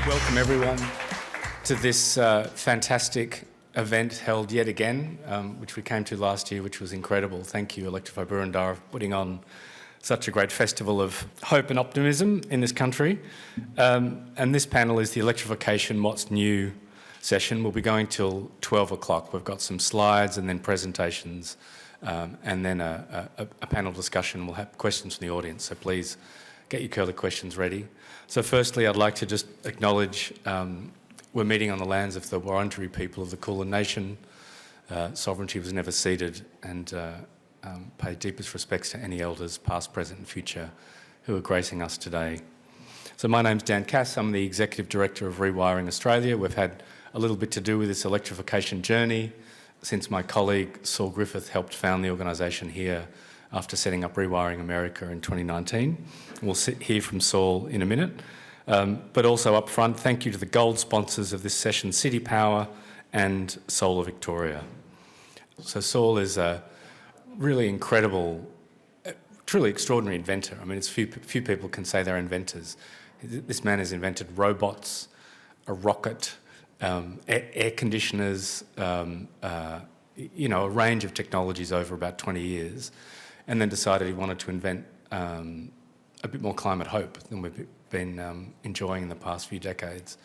Welcome everyone to this fantastic event held yet again, which we came to last year, which was incredible. Thank you, Electrify Boroondara, for putting on such a great festival of hope and optimism in this country. And this panel is the Electrification What's New session. We'll be going till 12 o'clock. We've got some slides and then presentations and then a panel discussion. We'll have questions from the audience, so please get your curly questions ready. So firstly, I'd like to just acknowledge we're meeting on the lands of the Wurundjeri people of the Kulin Nation. Sovereignty was never ceded, and pay deepest respects to any elders, past, present and future, who are gracing us today. So my name's Dan Cass. I'm the Executive Director of Rewiring Australia. We've had a little bit to do with this electrification journey since my colleague Saul Griffith helped found the organisation here after setting up Rewiring America in 2019. We'll hear from Saul in a minute. But also up front, thank you to the gold sponsors of this session, City Power and Solar Victoria. So Saul is a really incredible, truly extraordinary inventor. I mean, it's few people can say they're inventors. This man has invented robots, a rocket, air conditioners, a range of technologies over about 20 years, and then decided he wanted to invent a bit more climate hope than we've been enjoying in the past few decades.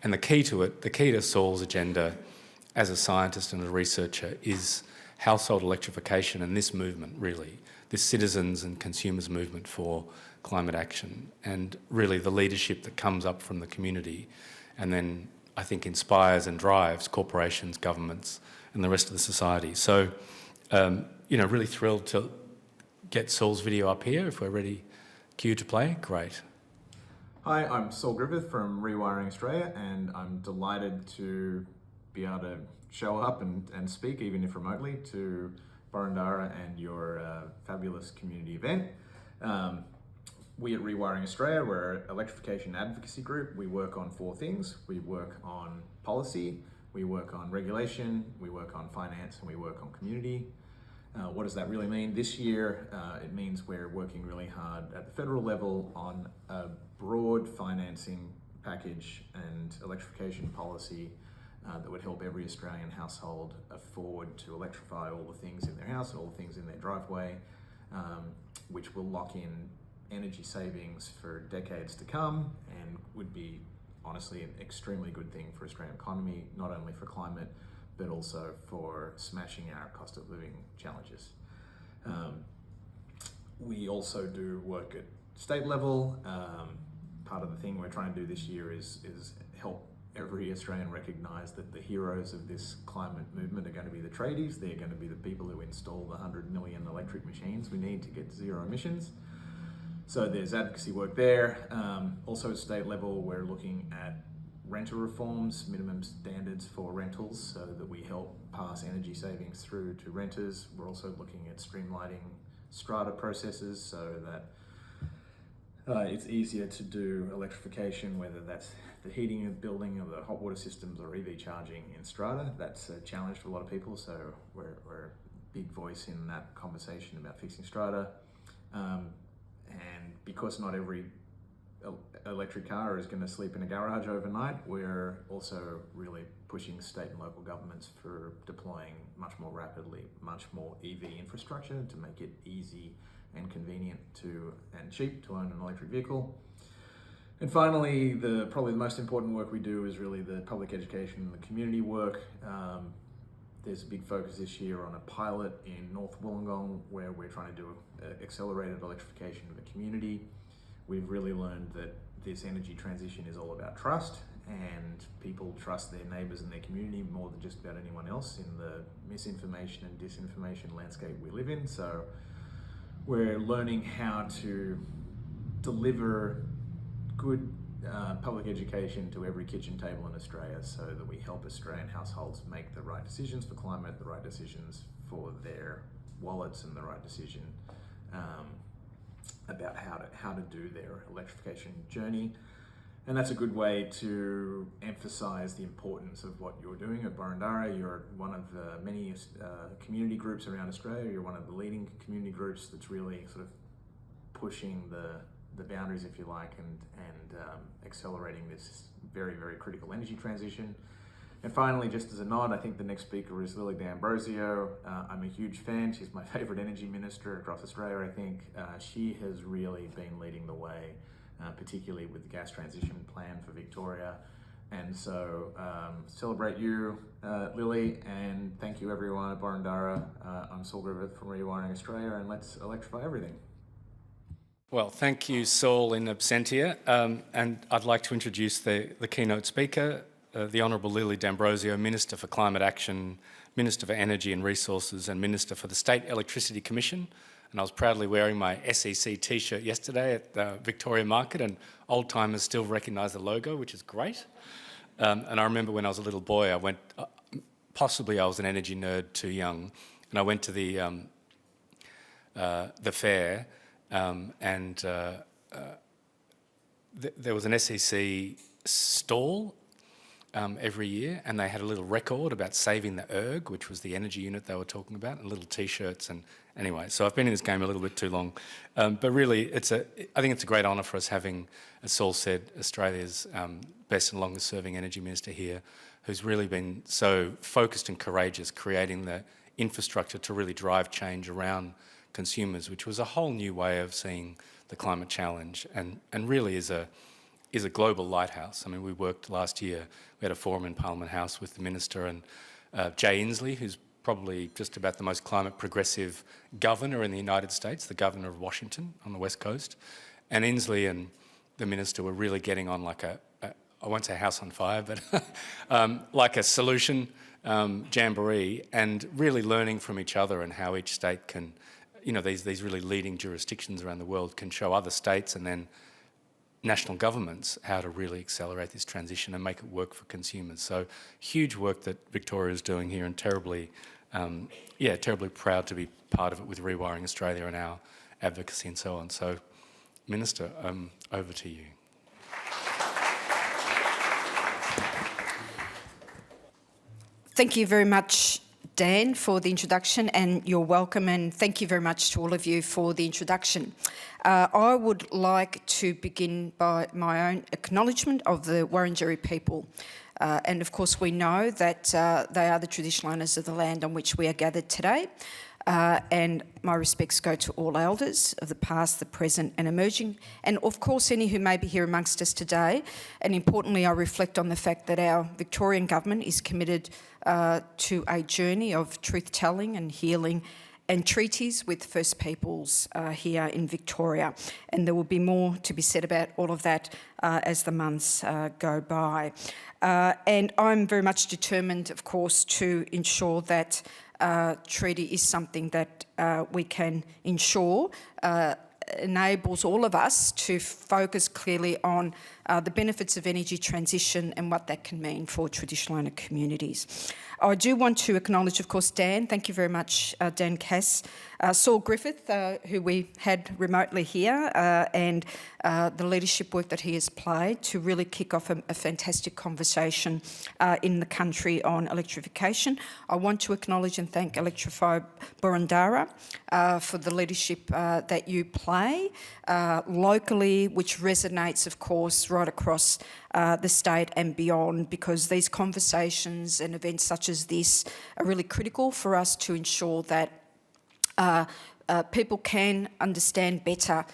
And the key to Saul's agenda as a scientist and a researcher is household electrification and this movement, really, this citizens and consumers movement for climate action, and really the leadership that comes up from the community and then I think inspires and drives corporations, governments and the rest of the society. So, really thrilled to get Saul's video up here. If we're ready, cue to play, great. Hi, I'm Saul Griffith from Rewiring Australia, and I'm delighted to be able to show up and speak, even if remotely, to Boroondara and your fabulous community event. We at Rewiring Australia, we're an electrification advocacy group. We work on four things. We work on policy, we work on regulation, we work on finance, and we work on community. What does that really mean? This year, it means we're working really hard at the federal level on a broad financing package and electrification policy that would help every Australian household afford to electrify all the things in their house, all the things in their driveway, which will lock in energy savings for decades to come and would be honestly an extremely good thing for Australian economy, not only for climate, but also for smashing our cost of living challenges. We also do work at state level. Part of the thing we're trying to do this year is help every Australian recognise that the heroes of this climate movement are going to be the tradies. They're going to be the people who install the 100 million electric machines we need to get to zero emissions. So there's advocacy work there. Also at state level, we're looking at rental reforms, minimum standards for rentals, so that we help pass energy savings through to renters. We're also looking at streamlining strata processes so that it's easier to do electrification, whether that's the heating of the building or the hot water systems or EV charging in strata. That's a challenge for a lot of people, so we're a big voice in that conversation about fixing strata. And because not every electric car is going to sleep in a garage overnight, we're also really pushing state and local governments for deploying much more rapidly, much more EV infrastructure to make it easy and convenient and cheap to own an electric vehicle. And finally, probably the most important work we do is really the public education and the community work. There's a big focus this year on a pilot in North Wollongong where we're trying to do accelerated electrification of the community. We've really learned that this energy transition is all about trust, and people trust their neighbours and their community more than just about anyone else in the misinformation and disinformation landscape we live in. So we're learning how to deliver good public education to every kitchen table in Australia so that we help Australian households make the right decisions for climate, the right decisions for their wallets, and the right decision about how to do their electrification journey. And that's a good way to emphasise the importance of what you're doing at Boroondara. You're one of the many community groups around Australia. You're one of the leading community groups that's really sort of pushing the boundaries, if you like, and accelerating this very, very critical energy transition. And finally, just as a nod, I think the next speaker is Lily D'Ambrosio. I'm a huge fan. She's my favourite energy minister across Australia, I think. She has really been leading the way, particularly with the gas transition plan for Victoria. And so celebrate you, Lily, and thank you everyone at Boroondara. I'm Saul Griffith from Rewiring Australia, and let's electrify everything. Well, thank you, Saul, in absentia. And I'd like to introduce the keynote speaker, the Honourable Lily D'Ambrosio, Minister for Climate Action, Minister for Energy and Resources, and Minister for the State Electricity Commission. And I was proudly wearing my SEC t-shirt yesterday at the Victoria Market, and old-timers still recognise the logo, which is great. And I remember when I was a little boy, I went, possibly I was an energy nerd too young, and I went to the fair, and there was an SEC stall every year, and they had a little record about saving the ERG, which was the energy unit they were talking about, and little t-shirts. And anyway, so I've been in this game a little bit too long, but really, I think it's a great honour for us having, as Saul said, Australia's best and longest-serving energy minister here, who's really been so focused and courageous, creating the infrastructure to really drive change around consumers, which was a whole new way of seeing the climate challenge, and really is a global lighthouse. I mean, we worked last year, we had a forum in Parliament House with the Minister and Jay Inslee, who's probably just about the most climate progressive governor in the United States, the governor of Washington on the West Coast. And Inslee and the Minister were really getting on like I won't say house on fire, but like a solution jamboree, and really learning from each other and how each state can, these really leading jurisdictions around the world can show other states and then national governments how to really accelerate this transition and make it work for consumers. So huge work that Victoria is doing here, and terribly proud to be part of it with Rewiring Australia and our advocacy and so on. So, Minister, over to you. Thank you very much, Dan, for the introduction, and you're welcome, and thank you very much to all of you for the introduction. I would like to begin by my own acknowledgement of the Wurundjeri people. And of course we know that they are the traditional owners of the land on which we are gathered today. And my respects go to all elders of the past, the present and emerging, and of course any who may be here amongst us today. And importantly, I reflect on the fact that our Victorian government is committed to a journey of truth-telling and healing and treaties with First Peoples here in Victoria. And there will be more to be said about all of that as the months go by. And I'm very much determined, of course, to ensure that treaty is something that we can ensure enables all of us to focus clearly on the benefits of energy transition and what that can mean for traditional owner communities. I do want to acknowledge, of course, Dan. Thank you very much, Dan Cass. Saul Griffith, who we had remotely here, and the leadership work that he has played to really kick off a fantastic conversation in the country on electrification. I want to acknowledge and thank Electrify Boroondara for the leadership that you play locally, which resonates, of course, right across the state and beyond, because these conversations and events such as this are really critical for us to ensure that people can understand better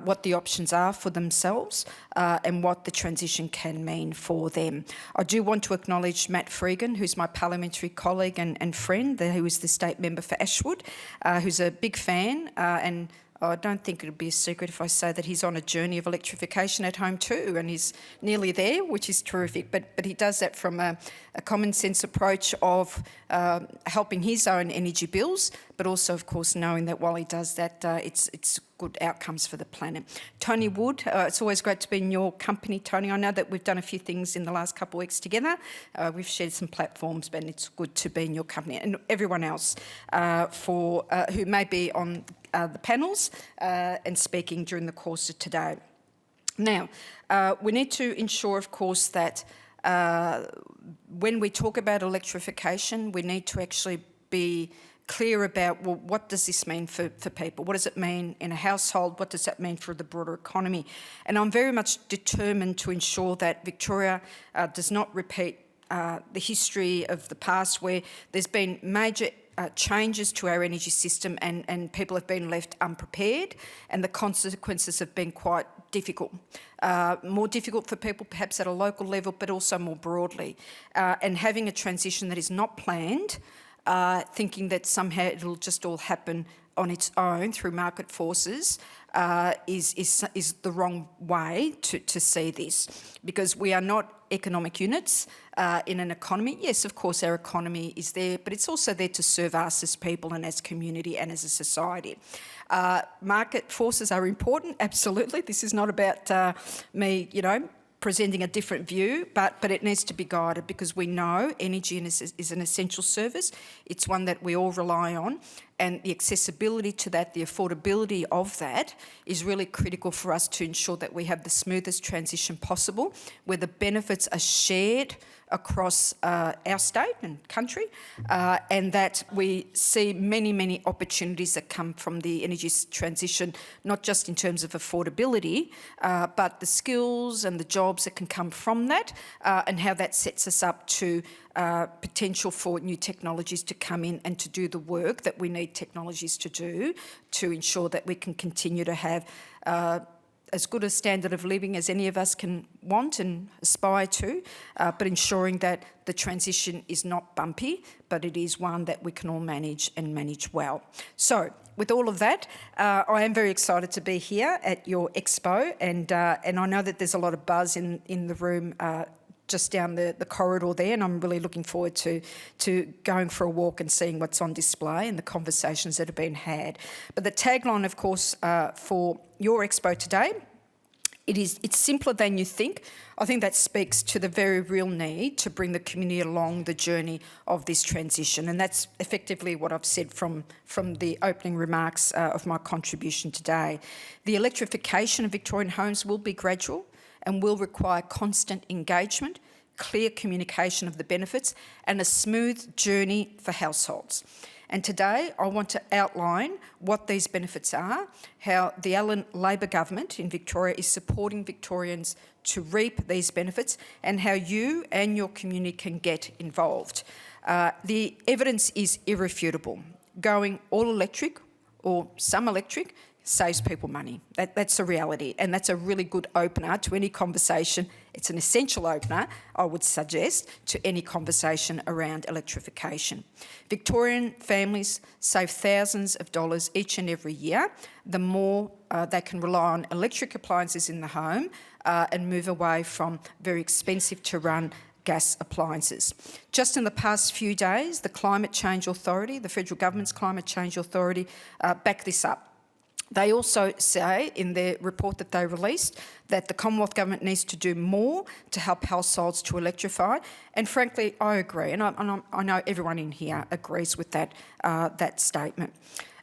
what the options are for themselves and what the transition can mean for them. I do want to acknowledge Matt Freegan, who's my parliamentary colleague and friend, who is the state member for Ashwood, who's a big fan, and I don't think it'll be a secret if I say that he's on a journey of electrification at home too, and he's nearly there, which is terrific. But he does that from a common sense approach of helping his own energy bills, but also, of course, knowing that while he does that, it's good outcomes for the planet. Tony Wood, it's always great to be in your company, Tony. I know that we've done a few things in the last couple of weeks together. We've shared some platforms, but it's good to be in your company. And everyone else who may be on the panels and speaking during the course of today. Now, we need to ensure, of course, that when we talk about electrification, we need to actually be clear about, well, what does this mean for people? What does it mean in a household? What does that mean for the broader economy? And I'm very much determined to ensure that Victoria does not repeat the history of the past, where there's been major changes to our energy system and people have been left unprepared, and the consequences have been quite difficult. More difficult for people perhaps at a local level, but also more broadly. And having a transition that is not planned, thinking that somehow it'll just all happen on its own through market forces, is the wrong way to see this, because we are not economic units in an economy. Yes, of course, our economy is there, but it's also there to serve us as people and as community and as a society. Market forces are important, absolutely. This is not about me, presenting a different view, but it needs to be guided, because we know energy is an essential service. It's one that we all rely on, and the accessibility to that, the affordability of that, is really critical for us to ensure that we have the smoothest transition possible, where the benefits are shared across our state and country, and that we see many, many opportunities that come from the energy transition, not just in terms of affordability, but the skills and the jobs that can come from that, and how that sets us up to potential for new technologies to come in and to do the work that we need technologies to do, to ensure that we can continue to have as good a standard of living as any of us can want and aspire to, but ensuring that the transition is not bumpy, but it is one that we can all manage and manage well. So, with all of that, I am very excited to be here at your Expo, and I know that there's a lot of buzz in the room just down the corridor there, and I'm really looking forward to going for a walk and seeing what's on display and the conversations that have been had. But the tagline, of course, for your Expo today, it's simpler than you think. I think that speaks to the very real need to bring the community along the journey of this transition, and that's effectively what I've said from the opening remarks of my contribution today. The electrification of Victorian homes will be gradual and will require constant engagement, clear communication of the benefits, and a smooth journey for households. And today I want to outline what these benefits are, how the Allan Labor government in Victoria is supporting Victorians to reap these benefits, and how you and your community can get involved. The evidence is irrefutable. Going all electric or some electric saves people money. That's a reality, and that's a really good opener to any conversation. It's an essential opener, I would suggest, to any conversation around electrification. Victorian families save thousands of dollars each and every year, the more they can rely on electric appliances in the home and move away from very expensive to run gas appliances. Just in the past few days, the Climate Change Authority, the federal government's Climate Change Authority, backed this up. They also say in their report that they released that the Commonwealth Government needs to do more to help households to electrify. And frankly, I agree, and I know everyone in here agrees with that statement.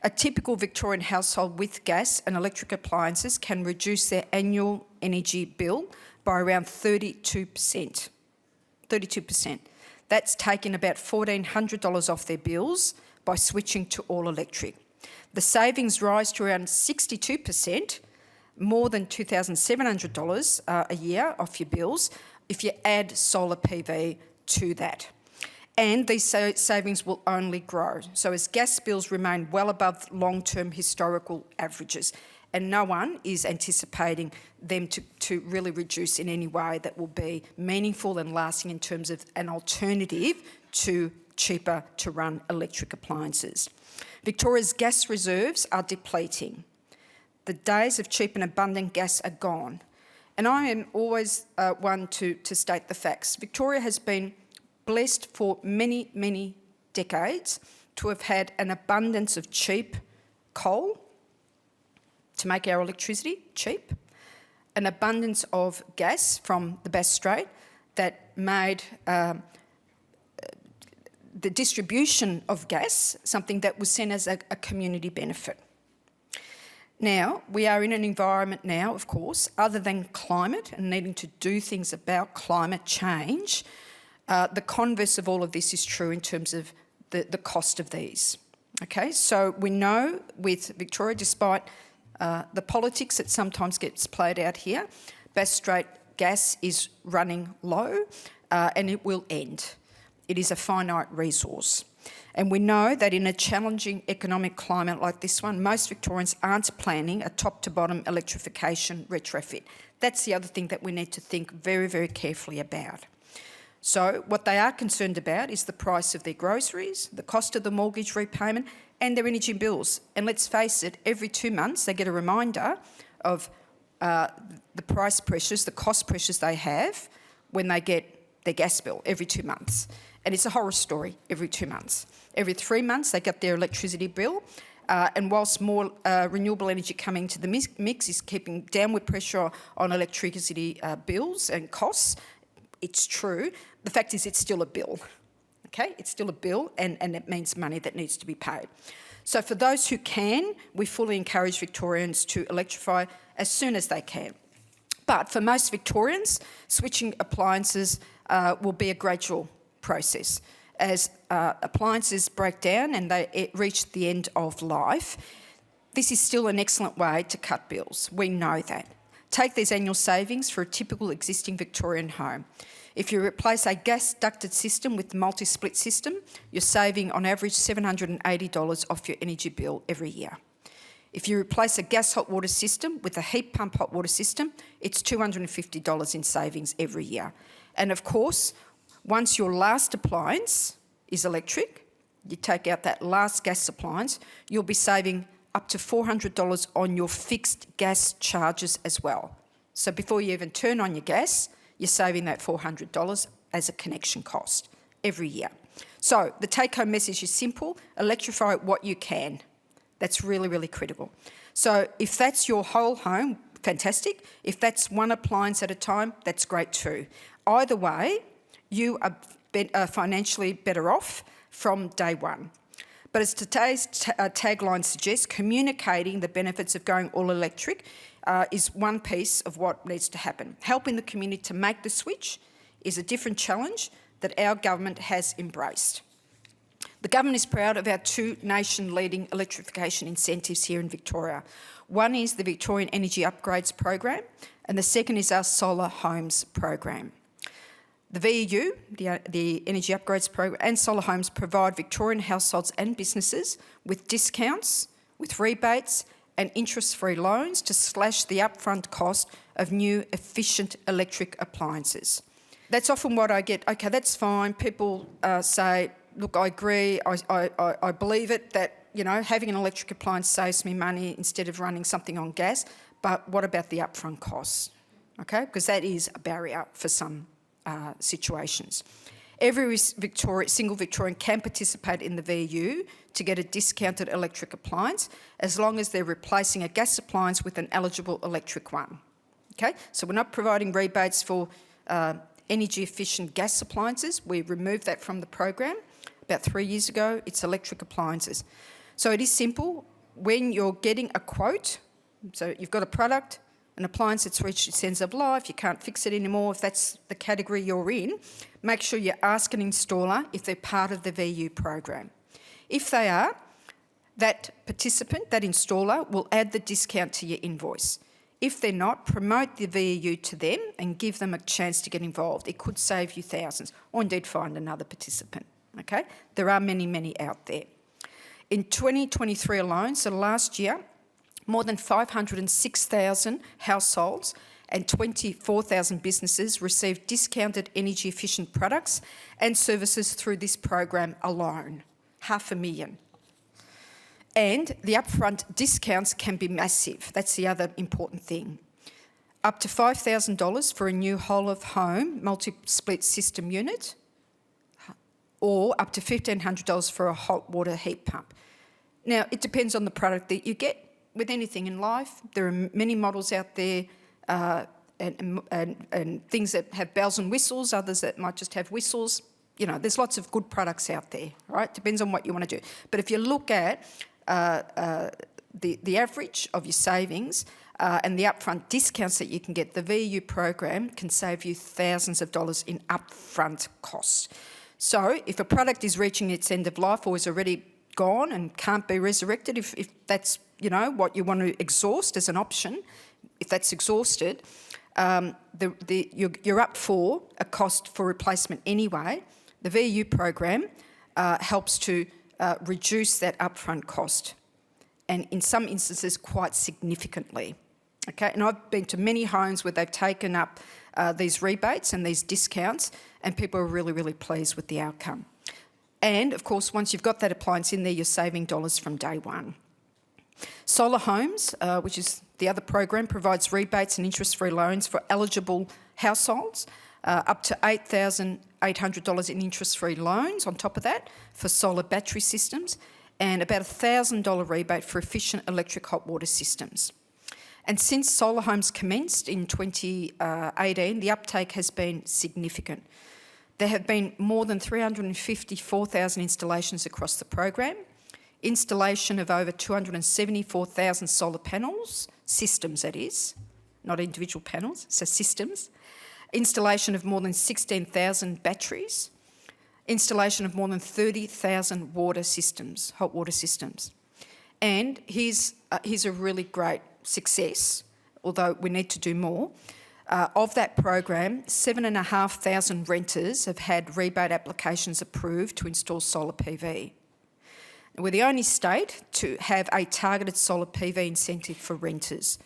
A typical Victorian household with gas and electric appliances can reduce their annual energy bill by around 32%. 32%. That's taking about $1,400 off their bills by switching to all electric. The savings rise to around 62%, more than $2,700 a year off your bills, if you add solar PV to that. And these savings will only grow. So as gas bills remain well above long-term historical averages, and no one is anticipating them to really reduce in any way that will be meaningful and lasting in terms of an alternative to cheaper to run electric appliances. Victoria's gas reserves are depleting. The days of cheap and abundant gas are gone. And I am always one to state the facts. Victoria has been blessed for many, many decades to have had an abundance of cheap coal to make our electricity cheap, an abundance of gas from the Bass Strait that made the distribution of gas something that was seen as a community benefit. Now, we are in an environment now, of course, other than climate and needing to do things about climate change. The converse of all of this is true in terms of the cost of these. Okay, so we know with Victoria, despite the politics that sometimes gets played out here, Bass Strait gas is running low and it will end. It is a finite resource. And we know that in a challenging economic climate like this one, most Victorians aren't planning a top-to-bottom electrification retrofit. That's the other thing that we need to think very, very carefully about. So what they are concerned about is the price of their groceries, the cost of the mortgage repayment and their energy bills. And let's face it, every 2 months they get a reminder of the price pressures, the cost pressures they have when they get their gas bill every 2 months. And it's a horror story every 2 months. Every 3 months they get their electricity bill, and whilst more renewable energy coming to the mix is keeping downward pressure on electricity bills and costs, it's true. The fact is it's still a bill, okay? It's still a bill and it means money that needs to be paid. So for those who can, we fully encourage Victorians to electrify as soon as they can. But for most Victorians, switching appliances will be a gradual process. As appliances break down and they reach the end of life, this is still an excellent way to cut bills. We know that. Take these annual savings for a typical existing Victorian home. If you replace a gas ducted system with multi-split system, you're saving on average $780 off your energy bill every year. If you replace a gas hot water system with a heat pump hot water system, it's $250 in savings every year. And of course, once your last appliance is electric, you take out that last gas appliance, you'll be saving up to $400 on your fixed gas charges as well. So before you even turn on your gas, you're saving that $400 as a connection cost every year. So the take-home message is simple: electrify what you can. That's really, really critical. So if that's your whole home, fantastic. If that's one appliance at a time, that's great too. Either way, you are financially better off from day one. But as today's tagline suggests, communicating the benefits of going all electric is one piece of what needs to happen. Helping the community to make the switch is a different challenge that our government has embraced. The government is proud of our two nation-leading electrification incentives here in Victoria. One is the Victorian Energy Upgrades Program, and the second is our Solar Homes Program. The VEU, the Energy Upgrades Program, and Solar Homes provide Victorian households and businesses with discounts, with rebates and interest-free loans to slash the upfront cost of new efficient electric appliances. That's often what I get. Okay, that's fine. People say, look, I agree, I believe it, that, you know, having an electric appliance saves me money instead of running something on gas, but what about the upfront costs? Okay, because that is a barrier for some situations. Every single Victorian can participate in the VU to get a discounted electric appliance as long as they're replacing a gas appliance with an eligible electric one. Okay, so we're not providing rebates for energy efficient gas appliances. We removed that from the program about 3 years ago. It's electric appliances. So it is simple. When you're getting a quote, so you've got a product, an appliance that's reached its end of life, you can't fix it anymore, if that's the category you're in, make sure you ask an installer if they're part of the VU program. If they are, that participant, that installer, will add the discount to your invoice. If they're not, promote the VU to them and give them a chance to get involved. It could save you thousands, or indeed find another participant. Okay? There are many, many out there. In 2023 alone, so last year, more than 506,000 households and 24,000 businesses received discounted energy efficient products and services through this program alone. 500,000. And the upfront discounts can be massive. That's the other important thing. Up to $5,000 for a new whole-of-home multi-split system unit, or up to $1,500 for a hot water heat pump. Now, it depends on the product that you get. With anything in life, there are many models out there and things that have bells and whistles, others that might just have whistles. You know, there's lots of good products out there, right? Depends on what you want to do. But if you look at the average of your savings and the upfront discounts that you can get, the VU program can save you thousands of dollars in upfront costs. So if a product is reaching its end of life or has already gone and can't be resurrected, if that's, what you want to exhaust as an option, if that's exhausted, you're up for a cost for replacement anyway. The VU program helps to reduce that upfront cost, and in some instances quite significantly. Okay, and I've been to many homes where they've taken up these rebates and these discounts, and people are really, really pleased with the outcome. And of course, once you've got that appliance in there, you're saving dollars from day one. Solar Homes, which is the other program, provides rebates and interest-free loans for eligible households, up to $8,800 in interest-free loans on top of that for solar battery systems, and about $1,000 rebate for efficient electric hot water systems. And since Solar Homes commenced in 2018, the uptake has been significant. There have been more than 354,000 installations across the program, installation of over 274,000 solar panels, systems that is, not individual panels, so systems, installation of more than 16,000 batteries, installation of more than 30,000 water systems, hot water systems. And here's a really great success, although we need to do more. Of that program, 7,500 renters have had rebate applications approved to install solar PV. We're the only state to have a targeted solar PV incentive for renters.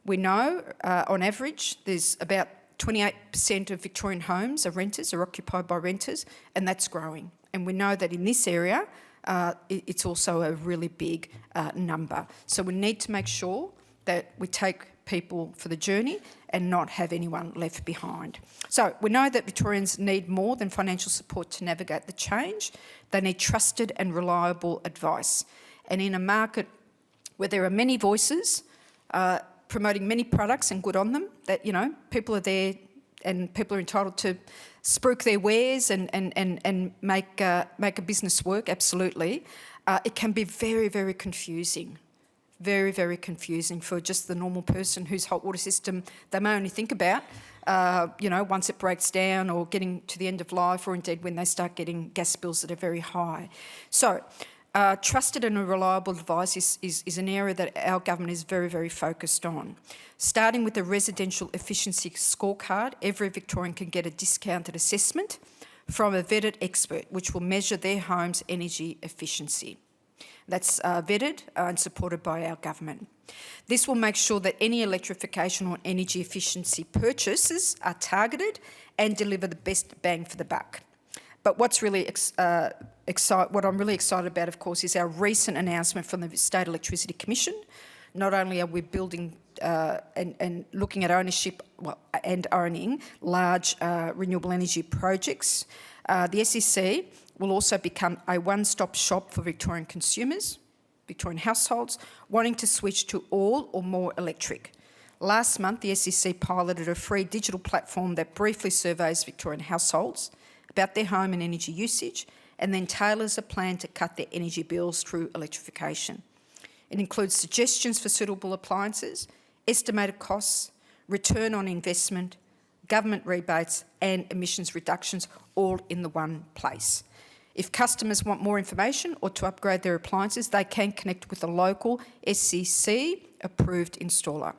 We know, on average, there's about 28% of Victorian homes are occupied by renters, and that's growing. And we know that in this area, it's also a really big number. So we need to make sure that we take people for the journey and not have anyone left behind. So we know that Victorians need more than financial support to navigate the change. They need trusted and reliable advice. And in a market where there are many voices promoting many products, and good on them, that, people are there and people are entitled to spruik their wares and make a business work, absolutely. It can be very, very confusing. Very, very confusing for just the normal person whose hot water system they may only think about, once it breaks down or getting to the end of life, or indeed when they start getting gas bills that are very high. So trusted and reliable advice is an area that our government is very, very focused on. Starting with the residential efficiency scorecard, every Victorian can get a discounted assessment from a vetted expert, which will measure their home's energy efficiency. That's vetted and supported by our government. This will make sure that any electrification or energy efficiency purchases are targeted and deliver the best bang for the buck. But what's really what I'm really excited about, of course, is our recent announcement from the State Electricity Commission. Not only are we building and looking at ownership and owning large renewable energy projects, the SEC will also become a one-stop shop for Victorian consumers, Victorian households, wanting to switch to all or more electric. Last month, the SEC piloted a free digital platform that briefly surveys Victorian households about their home and energy usage, and then tailors a plan to cut their energy bills through electrification. It includes suggestions for suitable appliances, estimated costs, return on investment, government rebates and emissions reductions, all in the one place. If customers want more information or to upgrade their appliances, they can connect with a local SEC-approved installer.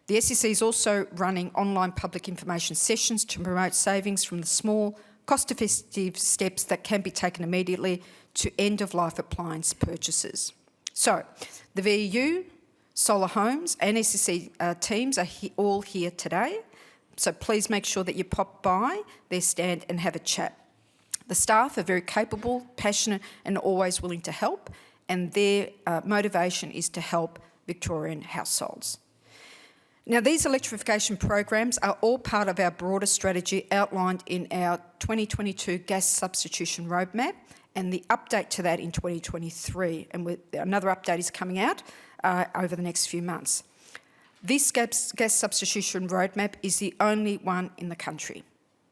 The SEC is also running online public information sessions to promote savings from the small, cost-effective steps that can be taken immediately to end-of-life appliance purchases. So, the VEU, Solar Homes and SEC teams are all here today, so please make sure that you pop by their stand and have a chat. The staff are very capable, passionate and always willing to help, and their motivation is to help Victorian households. Now, these electrification programs are all part of our broader strategy outlined in our 2022 gas substitution roadmap and the update to that in 2023. And another update is coming out over the next few months. This gas substitution roadmap is the only one in the country.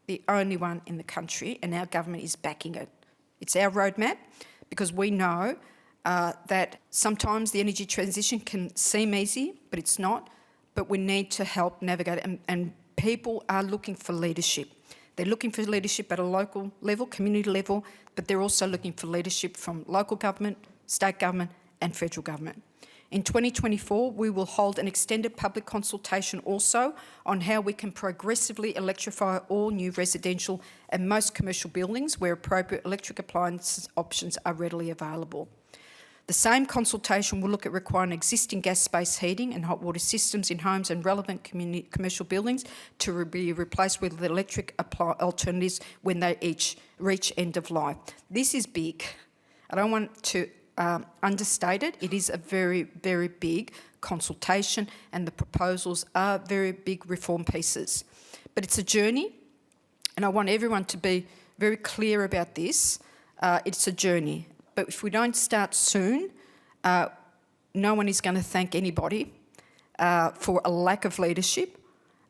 The only one in the country, and our government is backing it. It's our roadmap because we know that sometimes the energy transition can seem easy, but it's not. But we need to help navigate it, and people are looking for leadership. They're looking for leadership at a local level, community level, but they're also looking for leadership from local government, state government and federal government. In 2024, we will hold an extended public consultation also on how we can progressively electrify all new residential and most commercial buildings where appropriate electric appliance options are readily available. The same consultation will look at requiring existing gas-based heating and hot water systems in homes and relevant commercial buildings to be replaced with electric alternatives when they reach end of life. This is big. I don't want to understate it. It is a very, very big consultation and the proposals are very big reform pieces. But it's a journey and I want everyone to be very clear about this. It's a journey. But if we don't start soon, no one is going to thank anybody for a lack of leadership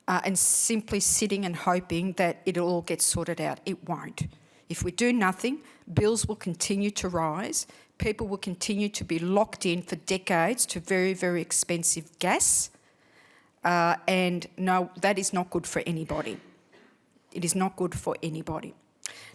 and simply sitting and hoping that it'll all get sorted out. It won't. If we do nothing, bills will continue to rise. People will continue to be locked in for decades to very, very expensive gas. And no, that is not good for anybody. It is not good for anybody.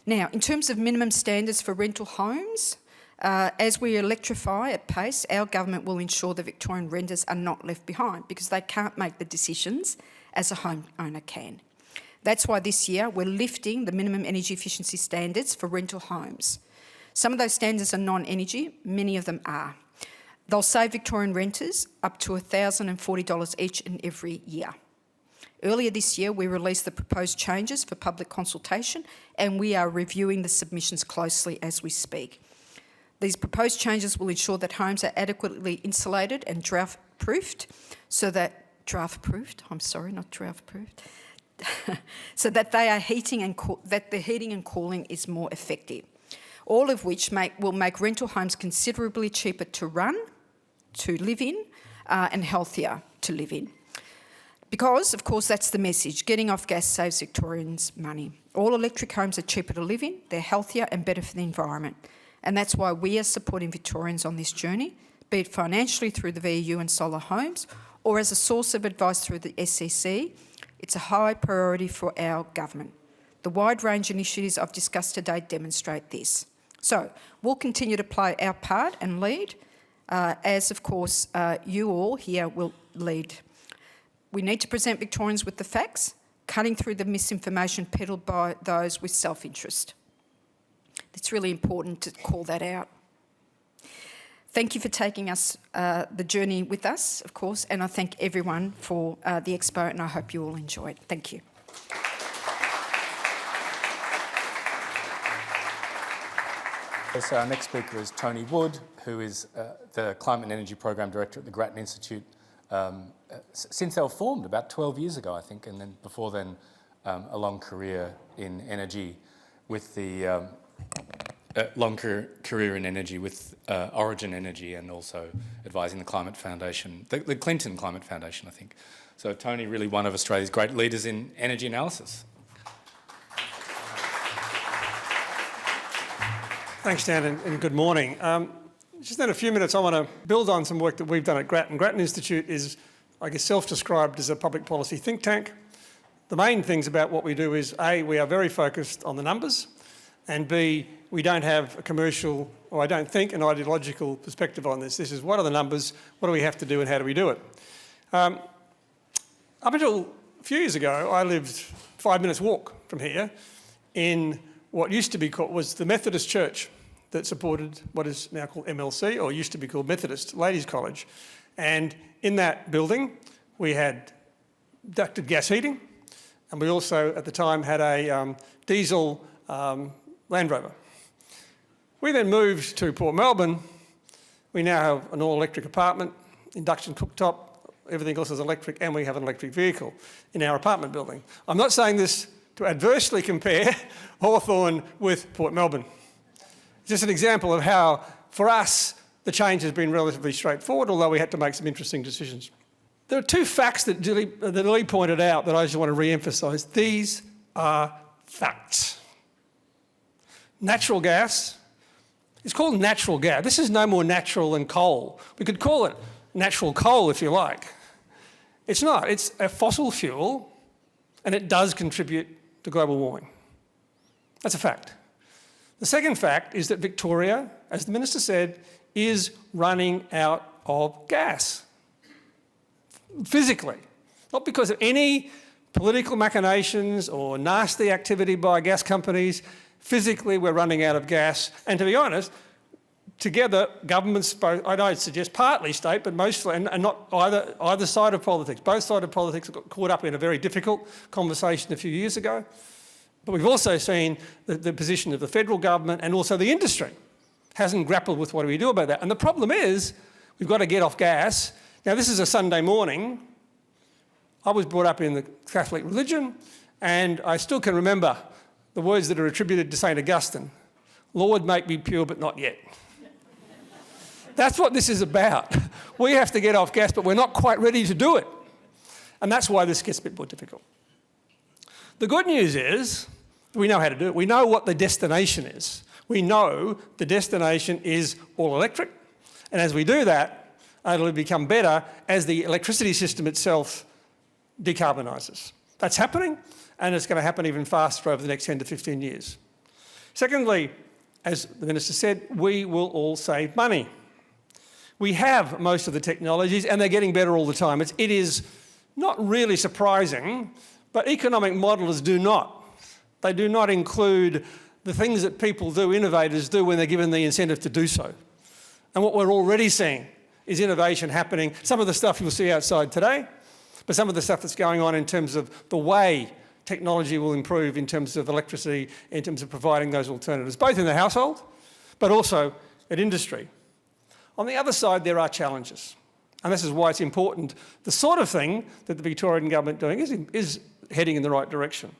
Now, in terms of minimum standards for rental homes, as we electrify at pace, our government will ensure that Victorian renters are not left behind because they can't make the decisions as a homeowner can. That's why this year we're lifting the minimum energy efficiency standards for rental homes. Some of those standards are non-energy, many of them are. They'll save Victorian renters up to $1,040 each and every year. Earlier this year, we released the proposed changes for public consultation and we are reviewing the submissions closely as we speak. These proposed changes will ensure that homes are adequately insulated and drought-proofed, so that so that they are that the heating and cooling is more effective. All of which will make rental homes considerably cheaper to run, to live in, and healthier to live in. Because, of course, that's the message. Getting off gas saves Victorians money. All electric homes are cheaper to live in, they're healthier and better for the environment. And that's why we are supporting Victorians on this journey, be it financially through the VEU and solar homes, or as a source of advice through the SEC. It's a high priority for our government. The wide range of initiatives I've discussed today demonstrate this. So we'll continue to play our part and lead, as of course you all here will lead. We need to present Victorians with the facts, cutting through the misinformation peddled by those with self-interest. It's really important to call that out. Thank you for taking us the journey with us, of course, and I thank everyone for the Expo and I hope you all enjoy it. Thank you. So our next speaker is Tony Wood, who is the Climate and Energy Program Director at the Grattan Institute since they were formed about 12 years ago, I think, and then before then a long career in energy with the career in energy with Origin Energy and also advising the Climate Foundation, the Clinton Climate Foundation, I think. So Tony, really one of Australia's great leaders in energy analysis. Thanks, Dan, and good morning. Just in a few minutes, I want to build on some work that we've done at Grattan. Grattan Institute is, I guess, self-described as a public policy think tank. The main things about what we do is, A, we are very focused on the numbers, and B, we don't have a commercial, or I don't think, an ideological perspective on this. This is what are the numbers, what do we have to do, and how do we do it? Up until a few years ago, I lived 5 minutes walk from here in what used to be called, was the Methodist Church that supported what is now called MLC, or used to be called Methodist Ladies College. And in that building, we had ducted gas heating, and we also, at the time, had a diesel Land Rover. We then moved to Port Melbourne. We now have an all-electric apartment, induction cooktop, everything else is electric, and we have an electric vehicle in our apartment building. I'm not saying this to adversely compare Hawthorn with Port Melbourne. Just an example of how, for us, the change has been relatively straightforward, although we had to make some interesting decisions. There are two facts that Lee pointed out that I just want to re-emphasise. These are facts. Natural gas is called natural gas. This is no more natural than coal. We could call it natural coal if you like. It's not. It's a fossil fuel and it does contribute to global warming. That's a fact. The second fact is that Victoria, as the Minister said, is running out of gas. Physically. Not because of any political machinations or nasty activity by gas companies. Physically, we're running out of gas. And to be honest, together, governments, both, I'd suggest partly state, but mostly, and not either side of politics. Both sides of politics got caught up in a very difficult conversation a few years ago. But we've also seen the position of the federal government and also the industry hasn't grappled with what do we do about that. And the problem is, we've got to get off gas. Now, this is a Sunday morning. I was brought up in the Catholic religion, and I still can remember the words that are attributed to St. Augustine. Lord, make me pure, but not yet. That's what this is about. We have to get off gas, but we're not quite ready to do it. And that's why this gets a bit more difficult. The good news is we know how to do it. We know what the destination is. We know the destination is all electric. And as we do that, it'll become better as the electricity system itself decarbonises. That's happening, and it's going to happen even faster over the next 10 to 15 years. Secondly, as the Minister said, we will all save money. We have most of the technologies, and they're getting better all the time. It is not really surprising, but economic modellers do not. They do not include the things that people do, innovators do, when they're given the incentive to do so. And what we're already seeing is innovation happening. Some of the stuff you'll see outside today, but some of the stuff that's going on in terms of the way technology will improve in terms of electricity, in terms of providing those alternatives, both in the household, but also at industry. On the other side, there are challenges. And this is why it's important. The sort of thing that the Victorian government doing is heading in the right direction.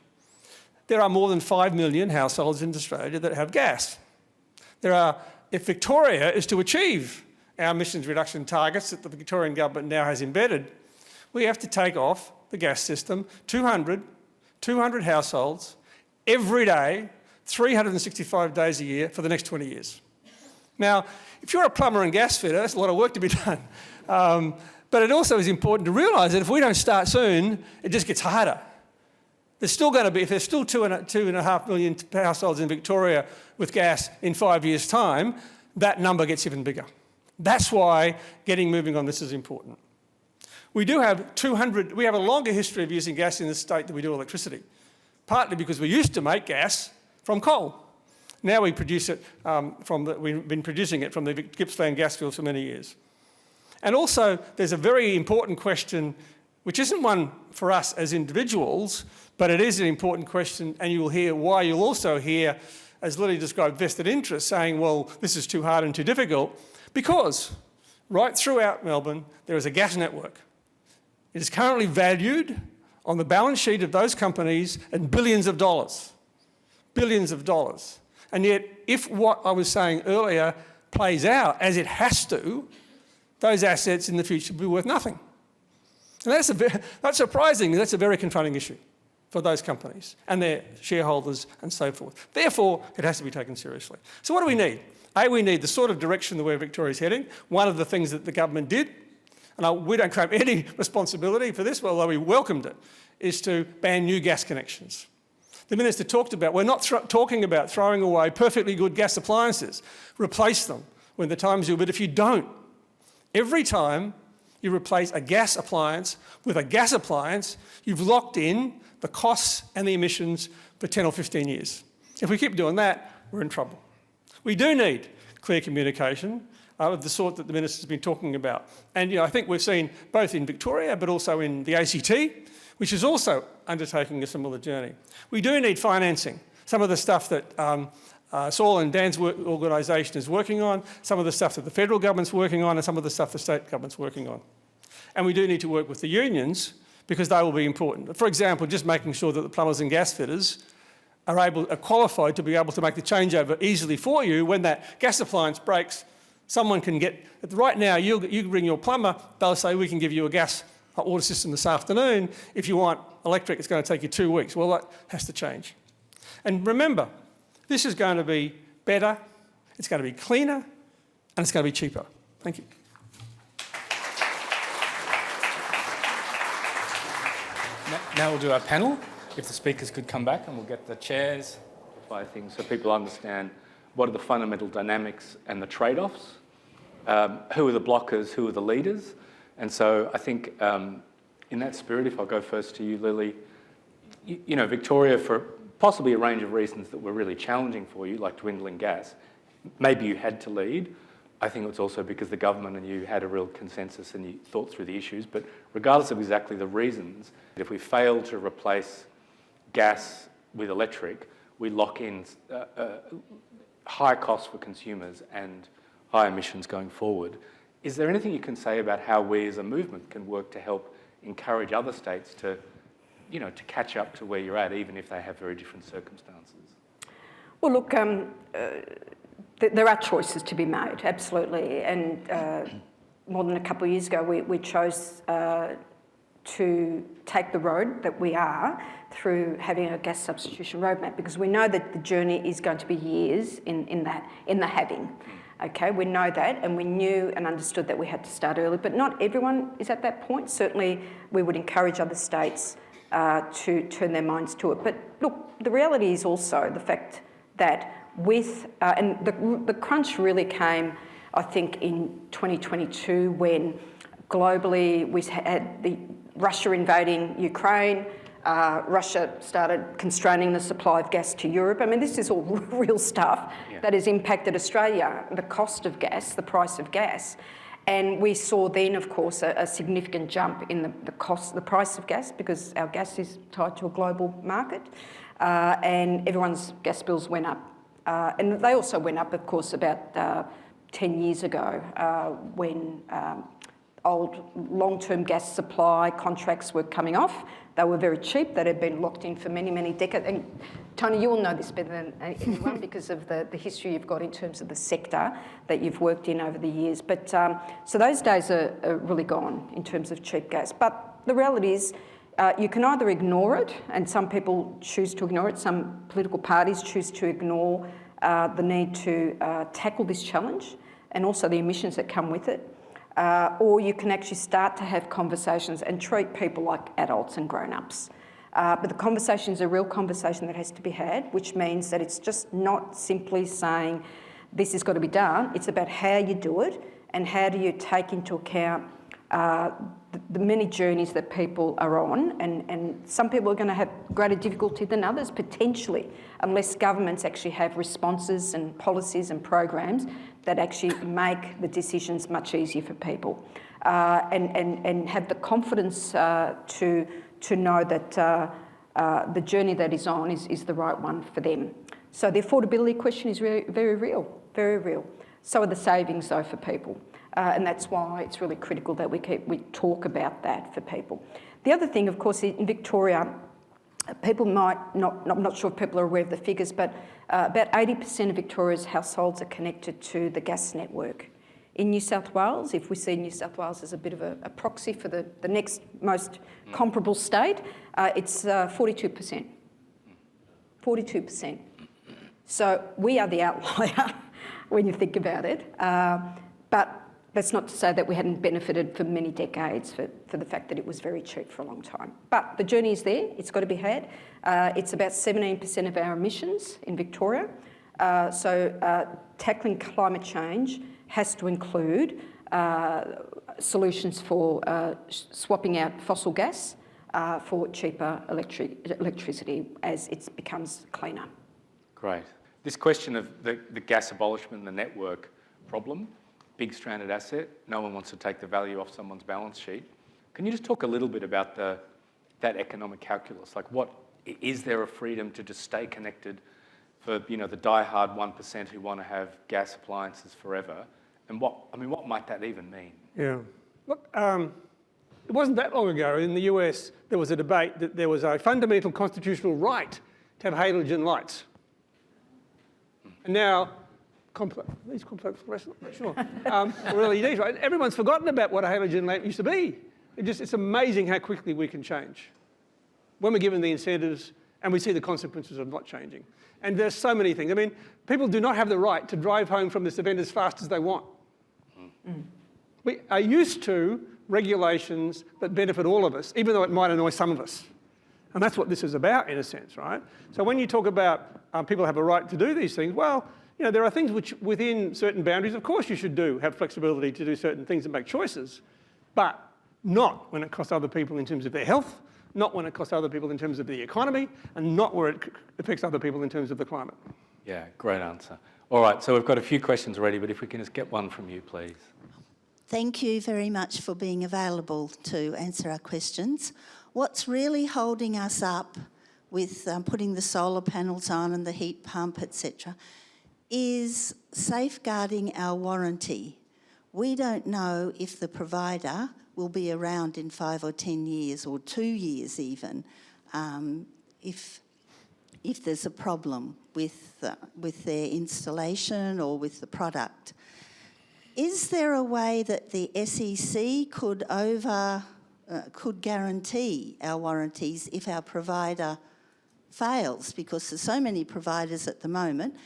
There are more than 5 million households in Australia that have gas. If Victoria is to achieve our emissions reduction targets that the Victorian government now has embedded, we have to take off the gas system 200 households every day, 365 days a year for the next 20 years. Now, if you're a plumber and gas fitter, that's a lot of work to be done. But it also is important to realise that if we don't start soon, it just gets harder. There's still going to be, if there's still 2.5 million households in Victoria with gas in 5 years' time, that number gets even bigger. That's why getting moving on this is important. We have a longer history of using gas in this state than we do electricity, partly because we used to make gas from coal. Now we produce it we've been producing it from the Gippsland gas fields for many years. And also, there's a very important question, which isn't one for us as individuals, but it is an important question, and you will hear why. You'll also hear, as Lily described, vested interest, saying, well, this is too hard and too difficult, because right throughout Melbourne, there is a gas network. It is currently valued on the balance sheet of those companies at billions of dollars. Billions of dollars. And yet, if what I was saying earlier plays out as it has to, those assets in the future will be worth nothing. And that's surprising. That's a very confronting issue for those companies and their shareholders and so forth. Therefore, it has to be taken seriously. So what do we need? We need the sort of direction the way Victoria's heading. One of the things that the government did, and we don't claim any responsibility for this, although we welcomed it, is to ban new gas connections. The Minister talked about, we're not talking about throwing away perfectly good gas appliances. Replace them when the time's due. But if you don't, every time you replace a gas appliance with a gas appliance, you've locked in the costs and the emissions for 10 or 15 years. If we keep doing that, we're in trouble. We do need clear communication of the sort that the Minister's been talking about. And I think we've seen both in Victoria but also in the ACT, which is also undertaking a similar journey. We do need financing. Some of the stuff that Saul and Dan's organisation is working on, some of the stuff that the federal government's working on, and some of the stuff the state government's working on. And we do need to work with the unions because they will be important. For example, just making sure that the plumbers and gas fitters are qualified to be able to make the changeover easily for you when that gas appliance breaks. Someone can get, right now, you bring your plumber, they'll say, we can give you a hot water system this afternoon. If you want electric, it's going to take you 2 weeks. Well, that has to change. And remember, this is going to be better, it's going to be cleaner, and it's going to be cheaper. Thank you. Now we'll do our panel. If the speakers could come back and we'll get the chairs simplify things so people understand what are the fundamental dynamics and the trade-offs, who are the blockers, who are the leaders. And so I think in that spirit, if I'll go first to you, Lily, you know, Victoria, for possibly a range of reasons that were really challenging for you, like dwindling gas, maybe you had to lead. I think it was also because the government and you had a real consensus and you thought through the issues. But regardless of exactly the reasons, if we fail to replace gas with electric, we lock in high costs for consumers and high emissions going forward. Is there anything you can say about how we as a movement can work to help encourage other states to, you know, to catch up to where you're at, even if they have very different circumstances? Well, look, there are choices to be made, absolutely. And more than a couple of years ago, we chose to take the road that we are through having a gas substitution roadmap, because we know that the journey is going to be years in the having. Okay, we know that, and we knew and understood that we had to start early, but not everyone is at that point. Certainly, we would encourage other states to turn their minds to it. But look, the reality is also the fact that with, and the crunch really came, I think, in 2022 when globally we had the Russia invading Ukraine, Russia started constraining the supply of gas to Europe. I mean, this is all real stuff that has impacted Australia, the cost of gas, the price of gas. And we saw then, of course, a significant jump in the price of gas, because our gas is tied to a global market, and everyone's gas bills went up. And they also went up, of course, about 10 years ago when old long-term gas supply contracts were coming off. They were very cheap. That had been locked in for many, many decades. And Tony, you will know this better than anyone because of the history you've got in terms of the sector that you've worked in over the years. But so those days are really gone in terms of cheap gas. But the reality is you can either ignore it, and some people choose to ignore it. Some political parties choose to ignore the need to tackle this challenge and also the emissions that come with it. Or you can actually start to have conversations and treat people like adults and grown-ups. But the conversation is a real conversation that has to be had, which means that it's just not simply saying this has got to be done. It's about how you do it and how do you take into account the many journeys that people are on. And some people are going to have greater difficulty than others, potentially, unless governments actually have responses and policies and programs that actually make the decisions much easier for people, and have the confidence to know that the journey that is on is the right one for them. So the affordability question is really, very real, very real. So are the savings, though, for people. And that's why it's really critical that we talk about that for people. The other thing, of course, in Victoria, people might not, I'm not sure if people are aware of the figures, but about 80% of Victoria's households are connected to the gas network. In New South Wales, if we see New South Wales as a bit of a proxy for the next most comparable state, it's 42%. 42%. So we are the outlier when you think about it. But that's not to say that we hadn't benefited for many decades for the fact that it was very cheap for a long time. But the journey is there, it's got to be had. It's about 17% of our emissions in Victoria. So tackling climate change has to include solutions for swapping out fossil gas for cheaper electricity as it becomes cleaner. Great. This question of the gas abolishment and the network problem, big stranded asset, no one wants to take the value off someone's balance sheet. Can you just talk a little bit about that economic calculus? Like, what is there a freedom to just stay connected for, you know, the die-hard 1% who want to have gas appliances forever? And what might that even mean? Yeah. Look, it wasn't that long ago in the US there was a debate that there was a fundamental constitutional right to have halogen lights. And now, these complex questions, sure. Really neat, right? Everyone's forgotten about what a halogen lamp used to be. It's amazing how quickly we can change when we're given the incentives and we see the consequences of not changing. And there's so many things. I mean, people do not have the right to drive home from this event as fast as they want. We are used to regulations that benefit all of us, even though it might annoy some of us. And that's what this is about, in a sense, right? So when you talk about people have a right to do these things, well, you know, there are things which within certain boundaries, of course you should have flexibility to do certain things and make choices, but not when it costs other people in terms of their health, not when it costs other people in terms of the economy, and not where it affects other people in terms of the climate. Yeah, great answer. All right, so we've got a few questions already, but if we can just get one from you, please. Thank you very much for being available to answer our questions. What's really holding us up with putting the solar panels on and the heat pump, etc., is safeguarding our warranty. We don't know if the provider will be around in 5 or 10 years, or 2 years even, if there's a problem with their installation or with the product. Is there a way that the SEC could guarantee our warranties if our provider fails? Because there's so many providers at the moment.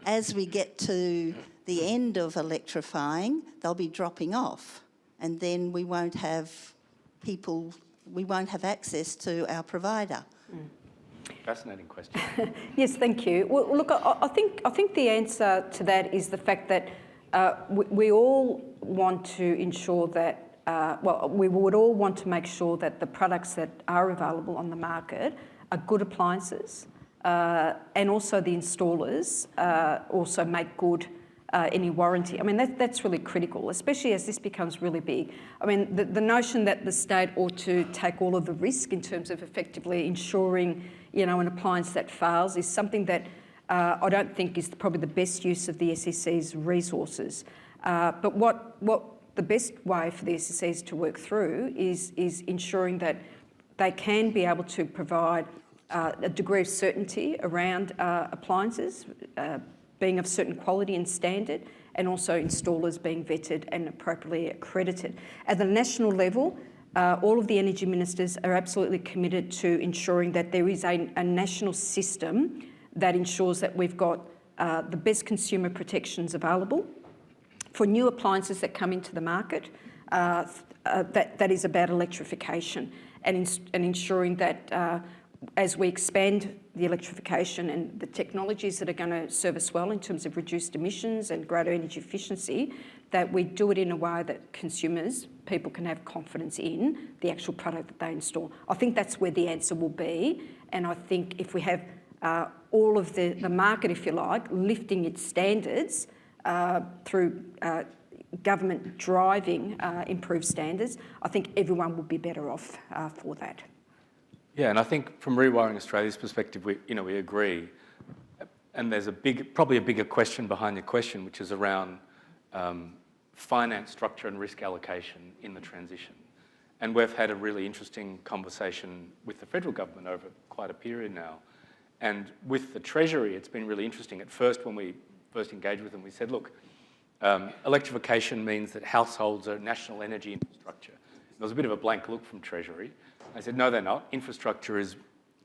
As we get to the end of electrifying, they'll be dropping off, and then we won't have access to our provider. Fascinating question. Yes, thank you. Well, look, I think the answer to that is the fact that we all want to ensure that, we would all want to make sure that the products that are available on the market are good appliances, and also the installers also make good any warranty. I mean, that's really critical, especially as this becomes really big. I mean, the notion that the state ought to take all of the risk in terms of effectively ensuring, you know, an appliance that fails is something that I don't think is probably the best use of the SEC's resources. But what the best way for the SECs to work through is ensuring that they can be able to provide a degree of certainty around appliances, being of certain quality and standard, and also installers being vetted and appropriately accredited. At the national level, all of the energy ministers are absolutely committed to ensuring that there is a national system that ensures that we've got the best consumer protections available for new appliances that come into the market. That is about electrification and ensuring that as we expand the electrification and the technologies that are going to serve us well in terms of reduced emissions and greater energy efficiency, that we do it in a way that people can have confidence in the actual product that they install. I think that's where the answer will be, and I think if we have all of the market, if you like, lifting its standards through government driving improved standards, I think everyone will be better off for that. Yeah, and I think from Rewiring Australia's perspective, we agree. And there's probably a bigger question behind your question, which is around finance structure and risk allocation in the transition. And we've had a really interesting conversation with the federal government over quite a period now. And with the Treasury, it's been really interesting. At first, when we first engaged with them, we said, look, electrification means that households are national energy infrastructure. There was a bit of a blank look from Treasury. I said, no, they're not. Infrastructure is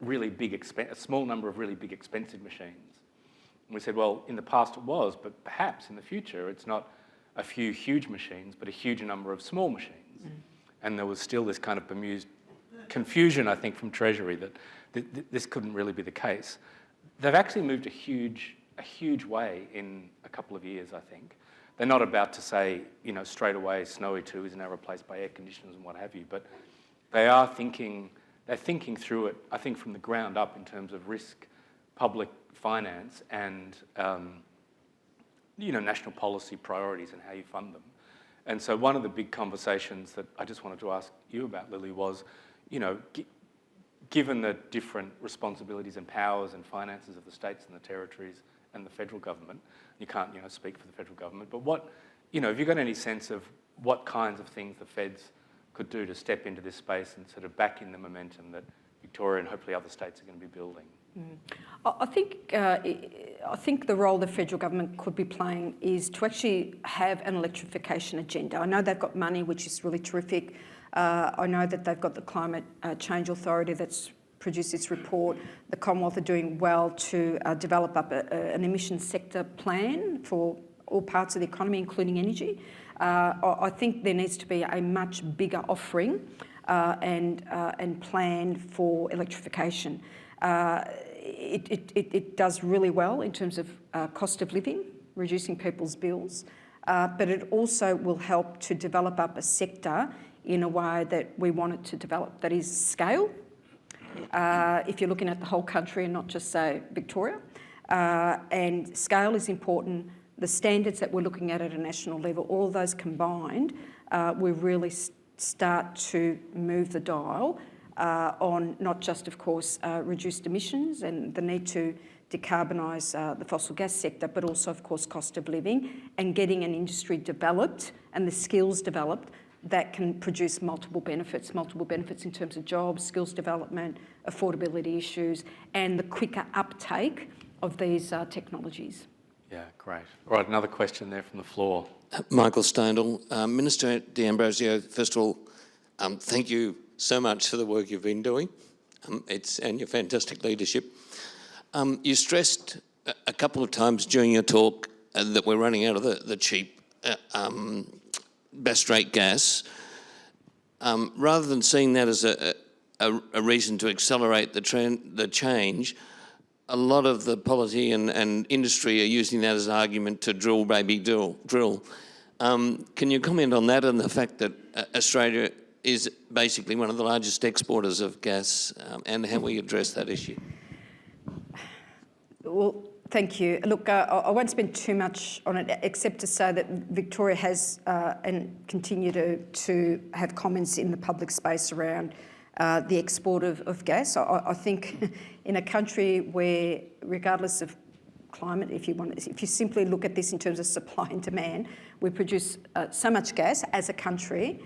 really big, a small number of really big, expensive machines. And we said, well, in the past it was, but perhaps in the future it's not a few huge machines, but a huge number of small machines. And there was still this kind of bemused confusion, I think, from Treasury that this couldn't really be the case. They've actually moved a huge way in a couple of years, I think. They're not about to say, straight away, Snowy 2 is now replaced by air conditioners and what have you, but they're thinking through it, I think, from the ground up in terms of risk, public finance, and national policy priorities and how you fund them. And so one of the big conversations that I just wanted to ask you about, Lily, was, given the different responsibilities and powers and finances of the states and the territories and the federal government, you can't, speak for the federal government, but what, have you got any sense of what kinds of things the feds could do to step into this space and sort of back in the momentum that Victoria and hopefully other states are going to be building? I think the role the federal government could be playing is to actually have an electrification agenda. I know they've got money, which is really terrific. I know that they've got the Climate Change Authority that's produced this report. The Commonwealth are doing well to develop up an emissions sector plan for all parts of the economy, including energy. I think there needs to be a much bigger offering and plan for electrification. It does really well in terms of cost of living, reducing people's bills, but it also will help to develop up a sector in a way that we want it to develop, that is scale. If you're looking at the whole country and not just, say, Victoria. And scale is important. The standards that we're looking at a national level, all of those combined, we really start to move the dial on not just, of course, reduced emissions and the need to decarbonise the fossil gas sector, but also, of course, cost of living and getting an industry developed and the skills developed that can produce multiple benefits in terms of jobs, skills development, affordability issues, and the quicker uptake of these technologies. Yeah, great. All right, another question there from the floor. Michael Steindl. Minister D'Ambrosio, first of all, thank you so much for the work you've been doing and your fantastic leadership. You stressed a couple of times during your talk that we're running out of the cheap best-rate gas. Rather than seeing that as a reason to accelerate the change, a lot of the policy and industry are using that as an argument to drill, baby, drill. Can you comment on that and the fact that Australia is basically one of the largest exporters of gas and how we address that issue? Well, thank you. Look, I won't spend too much on it except to say that Victoria has and continue to have comments in the public space around the export of gas. I think in a country where, regardless of climate, if you simply look at this in terms of supply and demand, we produce so much gas as a country.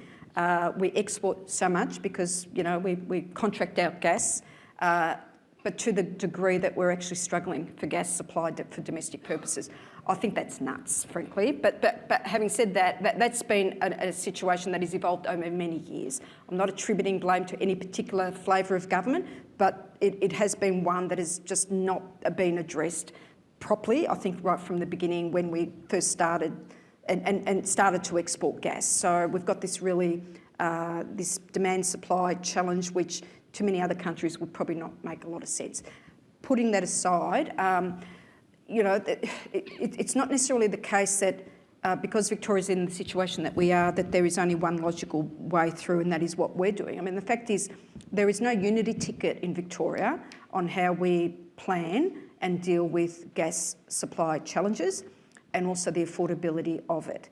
We export so much because, we contract out gas, but to the degree that we're actually struggling for gas supply for domestic purposes. I think that's nuts, frankly. But having said that, that's been a situation that has evolved over many years. I'm not attributing blame to any particular flavour of government, but it has been one that has just not been addressed properly, I think, right from the beginning when we first started and started to export gas. So we've got this really, this demand-supply challenge, which to many other countries would probably not make a lot of sense. Putting that aside, it's not necessarily the case that because Victoria's in the situation that we are, that there is only one logical way through, and that is what we're doing. I mean, the fact is there is no unity ticket in Victoria on how we plan and deal with gas supply challenges and also the affordability of it.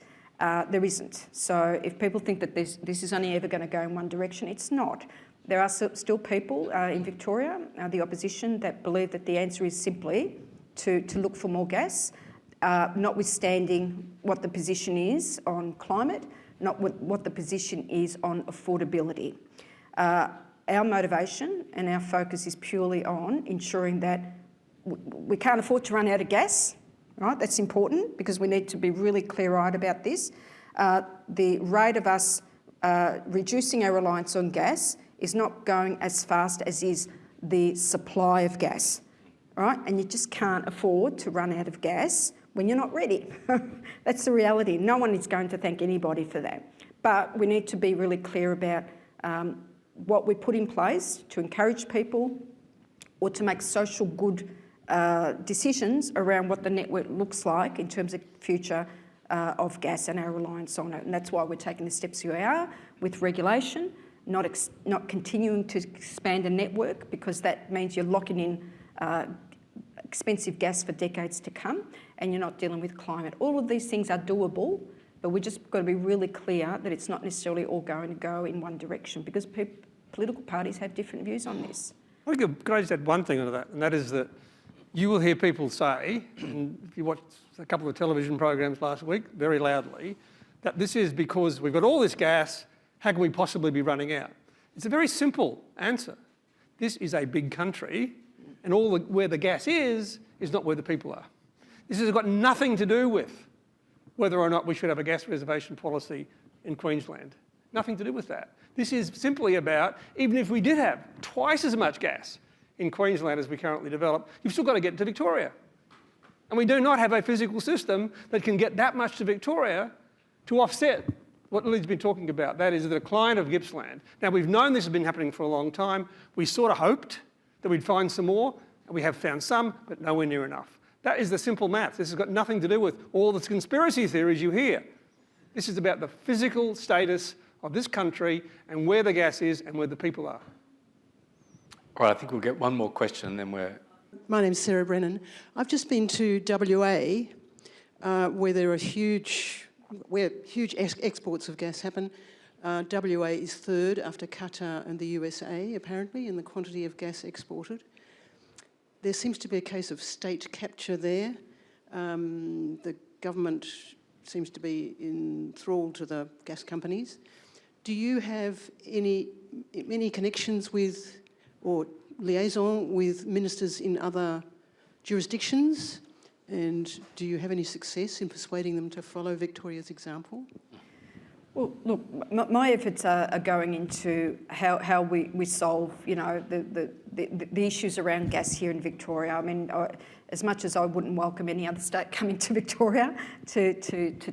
There isn't. So if people think that this is only ever going to go in one direction, it's not. There are still people in Victoria, the opposition, that believe that the answer is simply to look for more gas, notwithstanding what the position is on climate, not what the position is on affordability. Our motivation and our focus is purely on ensuring that we can't afford to run out of gas, right? That's important because we need to be really clear-eyed about this. The rate of us reducing our reliance on gas is not going as fast as is the supply of gas, right? And you just can't afford to run out of gas when you're not ready. That's the reality. No one is going to thank anybody for that. But we need to be really clear about what we put in place to encourage people or to make social good decisions around what the network looks like in terms of future of gas and our reliance on it. And that's why we're taking the steps we are with regulation, not continuing to expand a network, because that means you're locking in expensive gas for decades to come and you're not dealing with climate. All of these things are doable, but we've just got to be really clear that it's not necessarily all going to go in one direction because political parties have different views on this. Can I just add one thing onto that, and that is that you will hear people say, and if you watched a couple of television programs last week, very loudly, that this is because we've got all this gas, how can we possibly be running out? It's a very simple answer. This is a big country, and where the gas is not where the people are. This has got nothing to do with whether or not we should have a gas reservation policy in Queensland. Nothing to do with that. This is simply about, even if we did have twice as much gas in Queensland as we currently develop, you've still got to get to Victoria. And we do not have a physical system that can get that much to Victoria to offset what Lily's been talking about, that is the decline of Gippsland. Now, we've known this has been happening for a long time. We sort of hoped that we'd find some more, and we have found some, but nowhere near enough. That is the simple math. This has got nothing to do with all the conspiracy theories you hear. This is about the physical status of this country and where the gas is and where the people are. All right, I think we'll get one more question and then we're... My name's Sarah Brennan. I've just been to WA, where there are huge exports of gas happen. WA is third after Qatar and the USA, apparently, in the quantity of gas exported. There seems to be a case of state capture there. The government seems to be enthralled to the gas companies. Do you have any connections with or liaison with ministers in other jurisdictions? And do you have any success in persuading them to follow Victoria's example? Well, look, my efforts are going into how we solve, you know, the issues around gas here in Victoria. I mean, as much as I wouldn't welcome any other state coming to Victoria to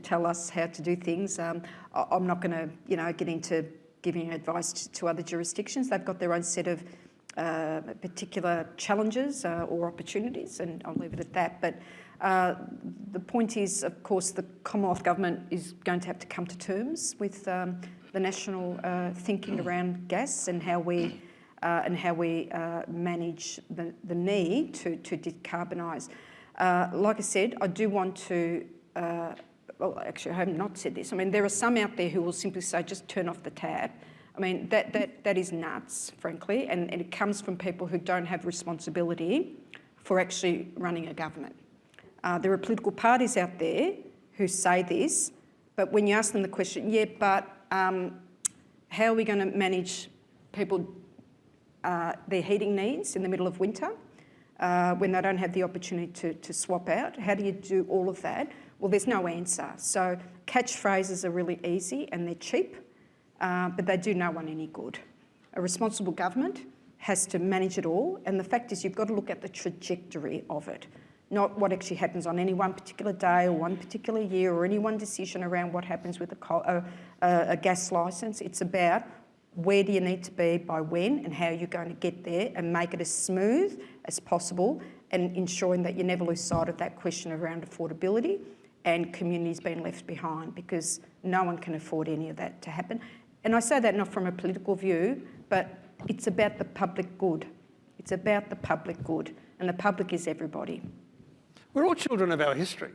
tell us how to do things, I'm not going to, you know, get into giving advice to other jurisdictions. They've got their own set of particular challenges or opportunities, and I'll leave it at that. But the point is, of course, the Commonwealth Government is going to have to come to terms with the national thinking around gas and how we manage the need to decarbonise. Like I said, I do want to. Well, actually, I have not said this. I mean, there are some out there who will simply say, just turn off the tap. I mean, that is nuts, frankly, and it comes from people who don't have responsibility for actually running a government. There are political parties out there who say this, but when you ask them the question, yeah, but how are we going to manage people, their heating needs in the middle of winter when they don't have the opportunity to swap out? How do you do all of that? Well, there's no answer. So catchphrases are really easy and they're cheap, but they do no one any good. A responsible government has to manage it all, and the fact is you've got to look at the trajectory of it, not what actually happens on any one particular day or one particular year or any one decision around what happens with a gas licence. It's about where do you need to be by when and how you're going to get there, and make it as smooth as possible, and ensuring that you never lose sight of that question around affordability and communities being left behind, because no one can afford any of that to happen. And I say that not from a political view, but it's about the public good. It's about the public good, and the public is everybody. We're all children of our history.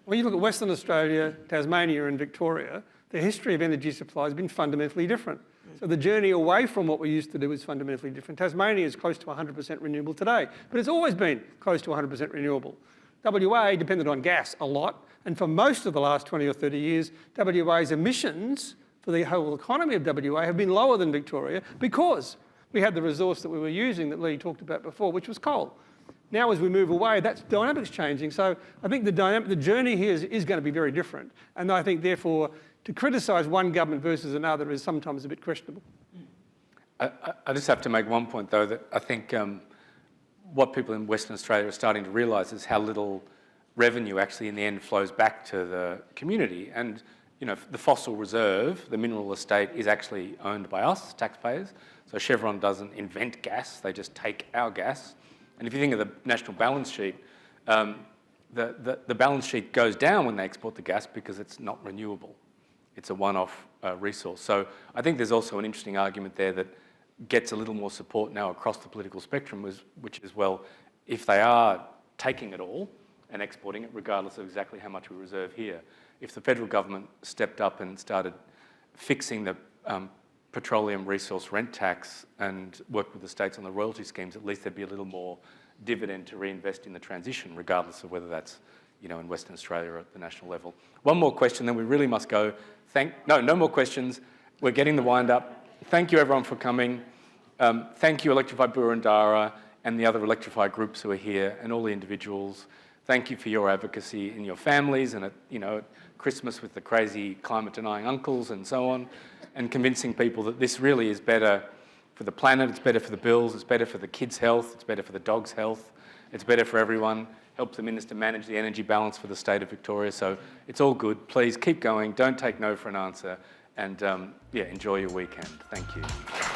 When you look at Western Australia, Tasmania and Victoria, the history of energy supply has been fundamentally different. So the journey away from what we used to do is fundamentally different. Tasmania is close to 100% renewable today, but it's always been close to 100% renewable. WA depended on gas a lot, and for most of the last 20 or 30 years, WA's emissions for the whole economy of WA have been lower than Victoria because we had the resource that we were using that Lee talked about before, which was coal. Now, as we move away, that dynamic's changing. So I think the journey here is going to be very different. And I think, therefore, to criticise one government versus another is sometimes a bit questionable. I just have to make one point, though, that I think what people in Western Australia are starting to realise is how little revenue actually in the end flows back to the community. And, you know, the fossil reserve, the mineral estate, is actually owned by us, taxpayers. So Chevron doesn't invent gas, they just take our gas. And if you think of the national balance sheet, the balance sheet goes down when they export the gas because it's not renewable. It's a one-off resource. So I think there's also an interesting argument there that gets a little more support now across the political spectrum, which is, well, if they are taking it all and exporting it, regardless of exactly how much we reserve here, if the federal government stepped up and started fixing the petroleum resource rent tax and worked with the states on the royalty schemes, at least there'd be a little more dividend to reinvest in the transition, regardless of whether that's, you know, in Western Australia or at the national level. One more question, then we really must go. No more questions. We're getting the wind up. Thank you, everyone, for coming. Thank you, Electrify Boroondara and the other Electrify groups who are here, and all the individuals. Thank you for your advocacy in your families and at Christmas with the crazy climate-denying uncles and so on, and convincing people that this really is better for the planet, it's better for the bills, it's better for the kids' health, it's better for the dogs' health, it's better for everyone. helps the Minister manage the energy balance for the state of Victoria. So it's all good. Please keep going. Don't take no for an answer. And yeah, enjoy your weekend. Thank you.